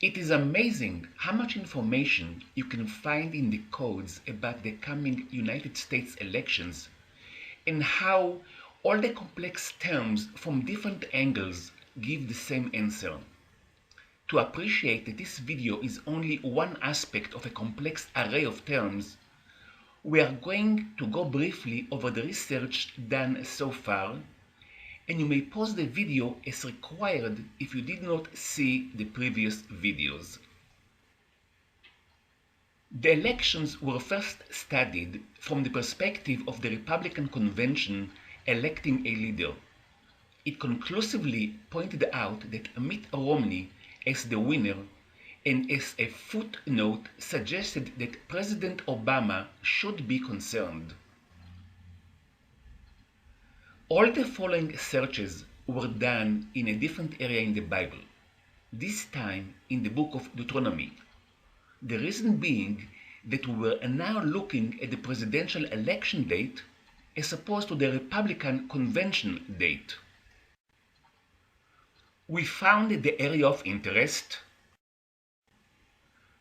It is amazing how much information you can find in the codes about the coming United States elections and how all the complex terms from different angles give the same answer. To appreciate that this video is only one aspect of a complex array of terms, we are going to go briefly over the research done so far, and you may pause the video as required if you did not see the previous videos. The elections were first studied from the perspective of the Republican convention electing a leader. It conclusively pointed out that Mitt Romney as the winner, and as a footnote suggested that President Obama should be concerned. All the following searches were done in a different area in the Bible, this time in the book of Deuteronomy. The reason being that we were now looking at the presidential election date as opposed to the Republican convention date. We found the area of interest: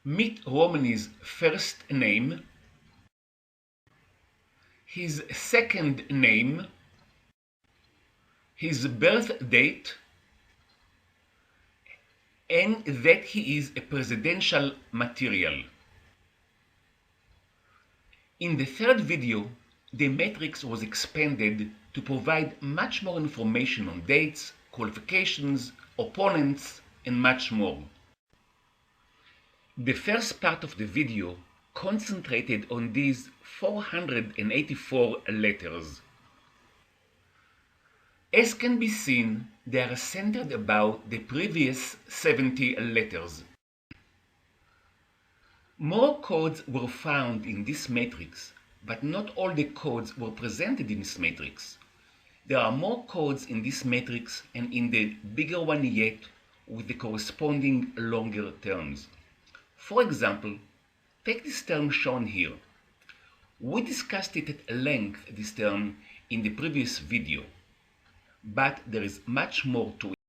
Mitt Romney's first name, his second name, his birth date, and that he is a presidential material. In the third video, the matrix was expanded to provide much more information on dates, qualifications, opponents, and much more. The first part of the video concentrated on these 484 letters. As can be seen, they are centered about the previous 70 letters. More codes were found in this matrix, but not all the codes were presented in this matrix. There are more codes in this matrix and in the bigger one yet with the corresponding longer terms. For example, take this term shown here. We discussed it at length, this term, in the previous video, but there is much more to it.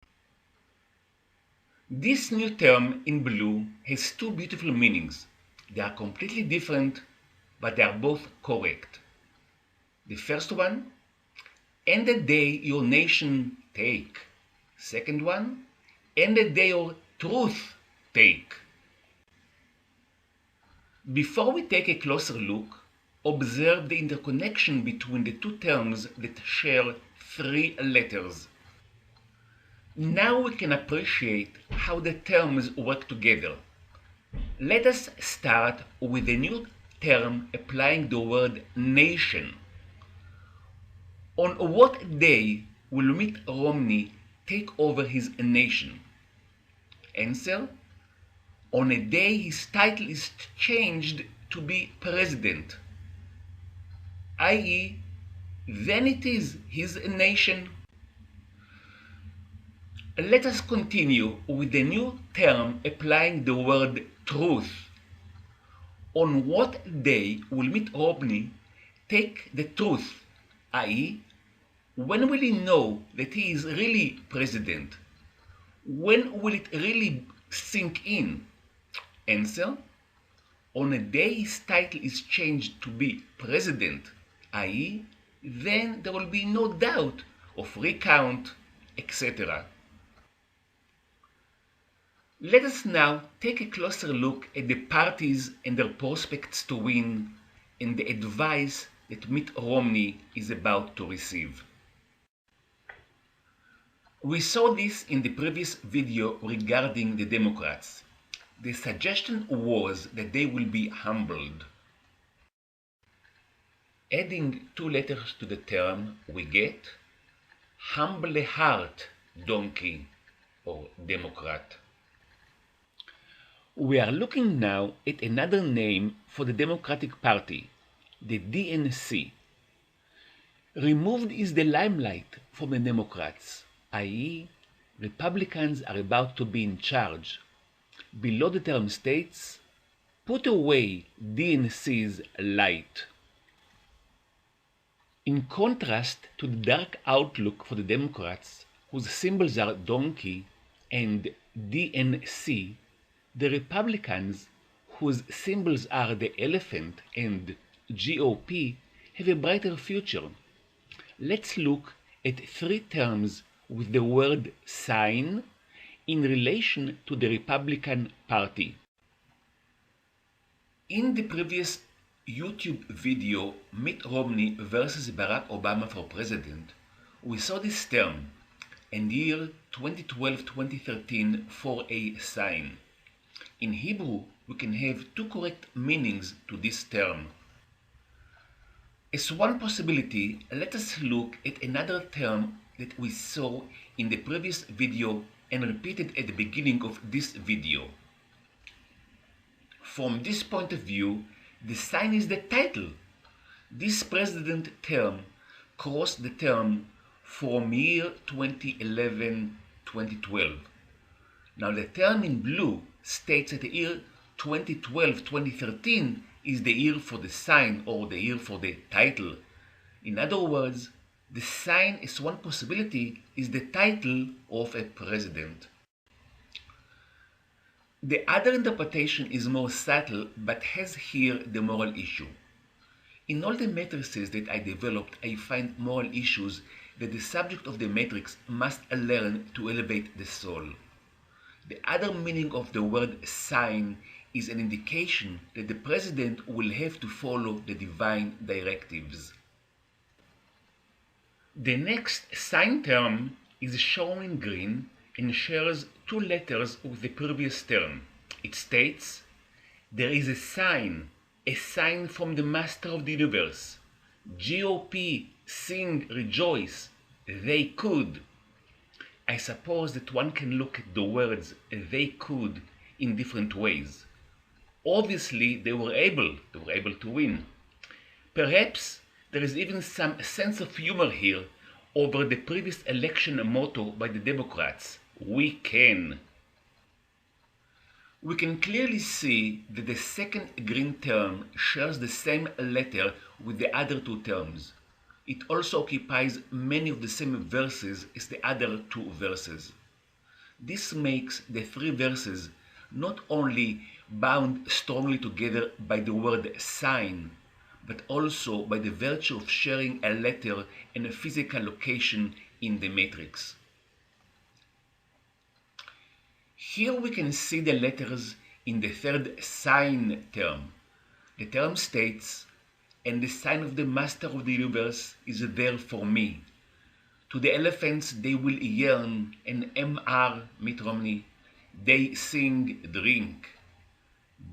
This new term in blue has two beautiful meanings. They are completely different, but they are both correct. The first one, and the day your nation take. Second one, and the day your truth take. Before we take a closer look, observe the interconnection between the two terms that share three letters. Now we can appreciate how the terms work together. Let us start with the new term applying the word nation. On what day will Mitt Romney take over his nation? Answer: on a day his title is changed to be president, i.e., then it is his nation. Let us continue with the new term applying the word truth. On what day will Mitt Romney take the truth, i.e., when will he know that he is really president? When will it really sink in? Answer: on a day his title is changed to be president, i.e., then there will be no doubt of recount, etc. Let us now take a closer look at the parties and their prospects to win and the advice that Mitt Romney is about to receive. We saw this in the previous video regarding the Democrats. The suggestion was that they will be humbled. Adding two letters to the term, we get humble heart donkey or Democrat. We are looking now at another name for the Democratic Party, the DNC. Removed is the limelight from the Democrats, i.e., Republicans are about to be in charge. Below the term states, put away DNC's light. In contrast to the dark outlook for the Democrats, whose symbols are donkey and DNC, The Republicans, whose symbols are the elephant and GOP, have a brighter future. Let's look at three terms with the word sign in relation to the Republican Party. In the previous YouTube video, Mitt Romney versus Barack Obama for president, we saw this term, and year 2012-2013 for a sign. In Hebrew, we can have two correct meanings to this term. As one possibility, let us look at another term that we saw in the previous video and repeated at the beginning of this video. From this point of view, the sign is the title. This president term crossed the term from year 2011-2012. Now the term in blue states that the year 2012-2013 is the year for the sign or the year for the title. In other words, the sign as one possibility is the title of a president. The other interpretation is more subtle but has here the moral issue. In all the matrices that I developed, I find moral issues that the subject of the matrix must learn to elevate the soul. The other meaning of the word sign is an indication that the president will have to follow the divine directives. The next sign term is shown in green and shares two letters with the previous term. It states, there is a sign from the Master of the Universe. GOP, sing, rejoice, they could. I suppose that one can look at the words they could in different ways. Obviously, they were able to win. Perhaps there is even some sense of humor here over the previous election motto by the Democrats, we can. We can clearly see that the second green term shares the same letter with the other two terms. It also occupies many of the same verses as the other two verses. This makes the three verses not only bound strongly together by the word sign, but also by the virtue of sharing a letter and a physical location in the matrix. Here we can see the letters in the third sign term. The term states, and the sign of the Master of the Universe is there for me. To the elephants they will yearn, and Mr. Mitt Romney, they sing, drink.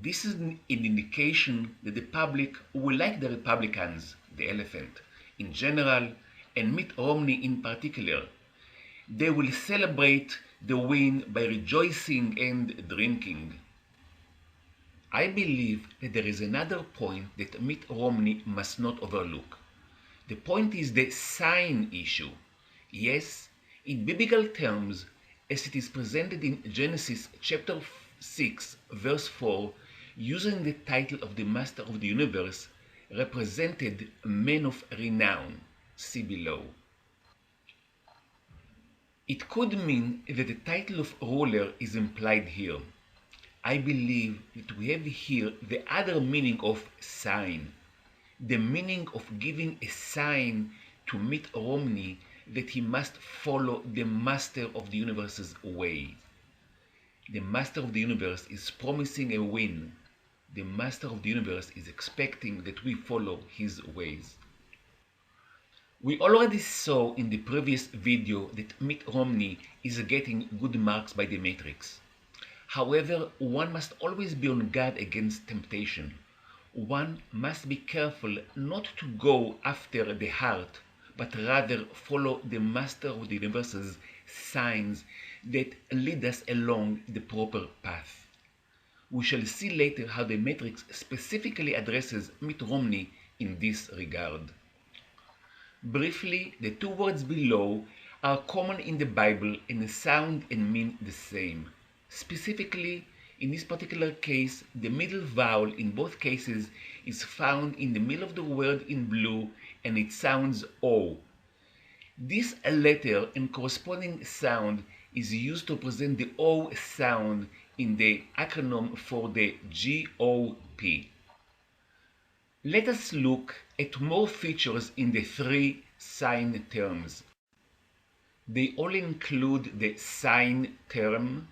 This is an indication that the public will like the Republicans, the elephant, in general, and Mitt Romney in particular. They will celebrate the win by rejoicing and drinking. I believe that there is another point that Mitt Romney must not overlook. The point is the sign issue. Yes, in biblical terms, as it is presented in Genesis chapter 6, verse 4, using the title of the Master of the Universe, represented men of renown. See below. It could mean that the title of ruler is implied here. I believe that we have here the other meaning of sign, the meaning of giving a sign to Mitt Romney that he must follow the Master of the Universe's way. The Master of the Universe is promising a win. The Master of the Universe is expecting that we follow his ways. We already saw in the previous video that Mitt Romney is getting good marks by the matrix. However, one must always be on guard against temptation. One must be careful not to go after the heart, but rather follow the Master of the Universe's signs that lead us along the proper path. We shall see later how the matrix specifically addresses Mitt Romney in this regard. Briefly, the two words below are common in the Bible and sound and mean the same. Specifically, in this particular case, the middle vowel in both cases is found in the middle of the word in blue and it sounds O. This letter and corresponding sound is used to present the O sound in the acronym for the GOP. Let us look at more features in the three sign terms. They all include the sign term.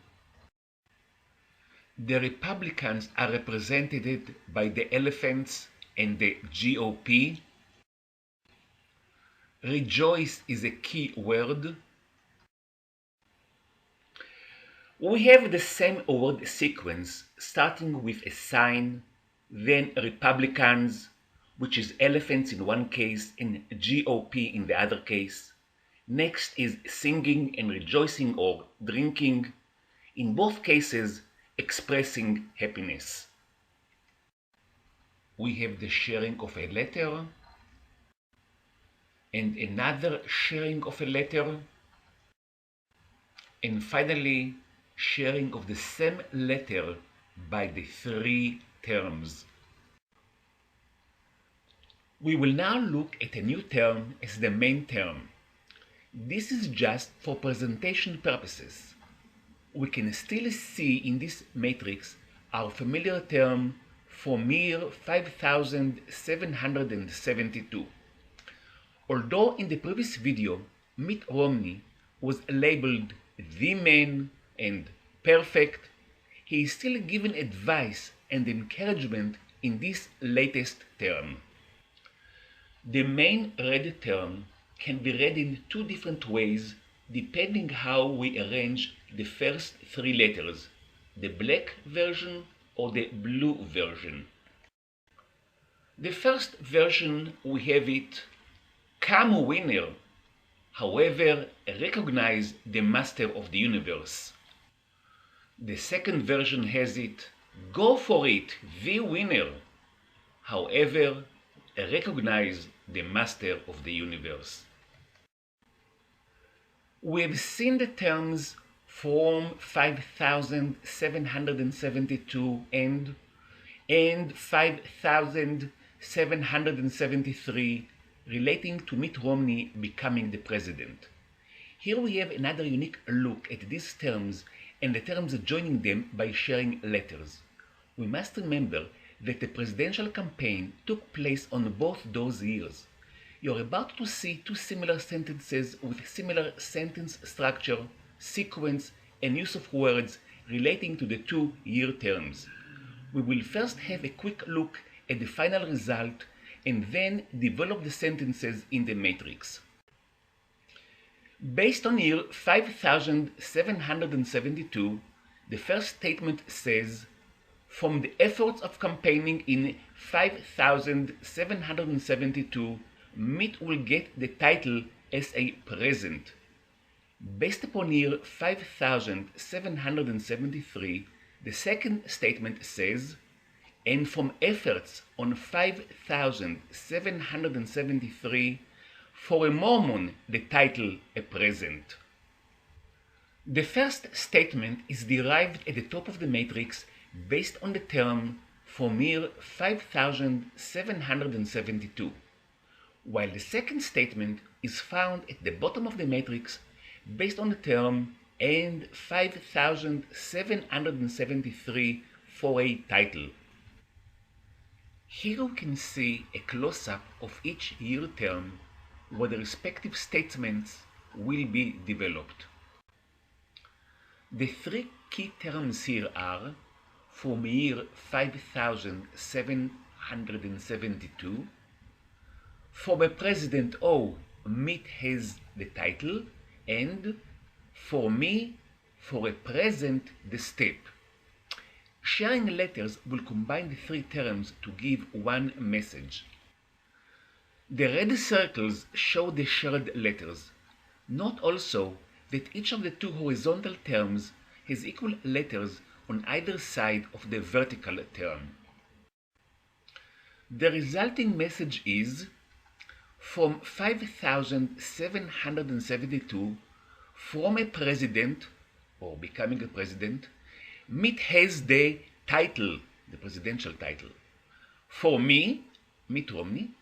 The Republicans are represented by the elephants and the GOP. Rejoice is a key word. We have the same word sequence starting with a sign, then Republicans, which is elephants in one case and GOP in the other case. Next is singing and rejoicing or drinking, in both cases expressing happiness. We have the sharing of a letter and another sharing of a letter, and finally sharing of the same letter by the three terms. We will now look at a new term as the main term. This is just for presentation purposes. We can still see in this matrix our familiar term from year 5772. Although in the previous video Mitt Romney was labeled the man and perfect, he is still given advice and encouragement in this latest term. The main red term can be read in two different ways depending how we arrange the first three letters, the black version or the blue version. The first version we have it, come winner, however recognize the master of the universe. The second version has it, go for it, the winner, however recognize the master of the universe. We have seen the terms from 5772 and 5773 relating to Mitt Romney becoming the president. Here we have another unique look at these terms and the terms joining them by sharing letters. We must remember that the presidential campaign took place on both those years. You're about to see two similar sentences with similar sentence structure, sequence, and use of words relating to the 2-year terms. We will first have a quick look at the final result and then develop the sentences in the matrix. Based on year 5772, the first statement says, from the efforts of campaigning in 5772, Mitt will get the title as a present. Based upon year 5773, the second statement says, and from efforts on 5773, for a Mormon the title a present. The first statement is derived at the top of the matrix based on the term from year 5772, while the second statement is found at the bottom of the matrix based on the term and 5773 for a title. Here we can see a close-up of each year term where the respective statements will be developed. The three key terms here are from year 5772, for a President O, Mitt has the title, and for me, for a present, the step. Sharing letters will combine the three terms to give one message. The red circles show the shared letters. Note also that each of the two horizontal terms has equal letters on either side of the vertical term. The resulting message is, from 5772, from a president, or becoming a president, Mitt has the title, the presidential title. For me, Mitt Romney,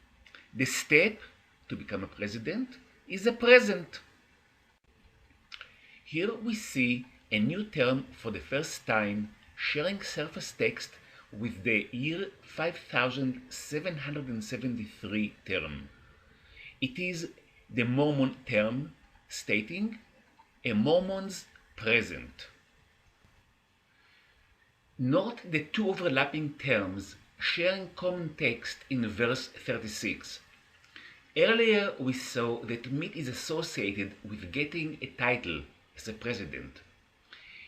the step to become a president is a present. Here we see a new term for the first time, sharing surface text with the year 5773 term. It is the Mormon term stating a Mormon's present. Note the two overlapping terms sharing common text in verse 36. Earlier we saw that Mitt is associated with getting a title as a president.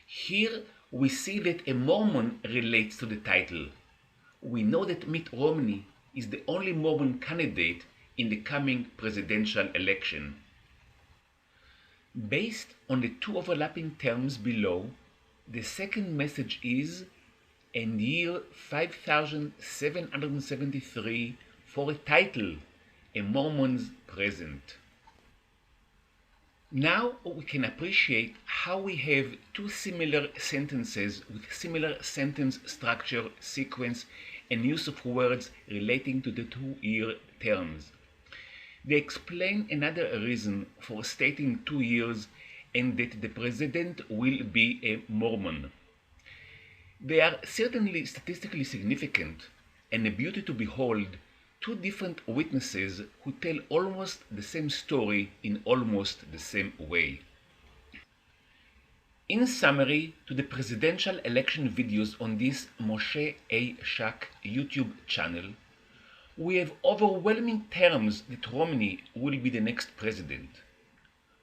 Here we see that a Mormon relates to the title. We know that Mitt Romney is the only Mormon candidate in the coming presidential election. Based on the two overlapping terms below, the second message is in year 5773 for a title, a Mormon's present. Now we can appreciate how we have two similar sentences with similar sentence structure, sequence, and use of words relating to the 2 year terms. They explain another reason for stating 2 years and that the president will be a Mormon. They are certainly statistically significant and a beauty to behold, two different witnesses who tell almost the same story in almost the same way. In summary, to the presidential election videos on this Moshe A. Shak YouTube channel, we have overwhelming terms that Romney will be the next president.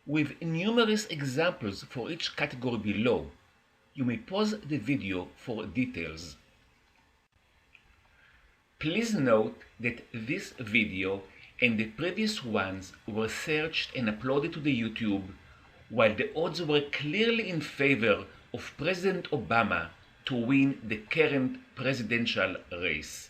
With numerous examples for each category below, you may pause the video for details. Please note that this video and the previous ones were searched and uploaded to the YouTube while the odds were clearly in favor of President Obama to win the current presidential race.